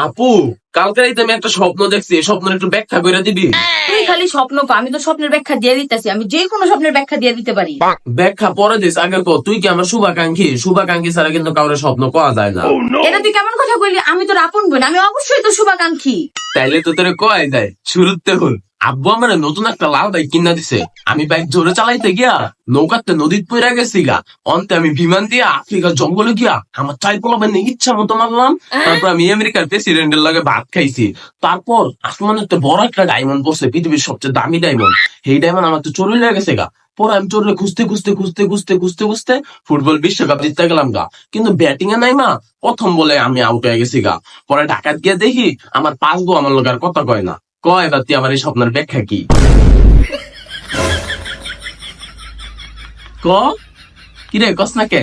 আপু, কালকে রাইতে আমি একটা স্বপ্ন দেখছি, এই স্বপ্নের একটু ব্যাখ্যা করে দিবি? তুই খালি স্বপ্ন কো, আমি তো স্বপ্নের ব্যাখ্যা দিয়ে দিতেছি। আমি যে কোনো স্বপ্নের ব্যাখ্যা দিয়ে দিতে পারি। ব্যাখ্যা পরে দিস, আগে কো তুই কি আমার শুভাকাঙ্ক্ষী? শুভাকাঙ্ক্ষী ছাড়া কিন্তু কাউরে স্বপ্ন পাওয়া যায় না। এটা তুই কেমন কথা কইলি? আমি তোর আপন বোন, আমি অবশ্যই তো শুভাকাঙ্ক্ষী। তাইলে তো তোরে কয় যায় শুরুতে হল। আব্বু আমার নতুন একটা লাল বাইক কিনা দিছে। আমি বাইক জোরে চালাইতে গিয়া নৌকাতে নদীত পইরা গেছি গা। অন্তে আমি বিমান দিয়া আফ্রিকার জঙ্গলে গিয়া আমার চাই পোলাবেন ইচ্ছা মতো মারলাম। তারপর আমি আমেরিকার প্রেসিডেন্টের লগে ভাত খাইছি। তারপর আসমানের তো বড় একটা ডায়মন্ড পড়ছে, পৃথিবীর সবচেয়ে দামি ডায়মন্ড। সেই ডায়মন্ড আমার তো চুরি লেগে গেছে গা। পরে আমি চোরে খুঁজতে খুঁজতে খুঁজতে খুঁজতে খুঁজতে খুঁজতে ফুটবল বিশ্বকাপ জিততে গেলাম গা। কিন্তু ব্যাটিং এ নাই মা, প্রথম বলে আমি আউট হয়ে গেছি গা। পরে ঢাকাত গিয়ে দেখি আমার পাস গো আমার লোক আর কথা কয় না। কয় এবার তুই আমার এই স্বপ্নের ব্যাখ্যা কি? ক কিরে কস না কে?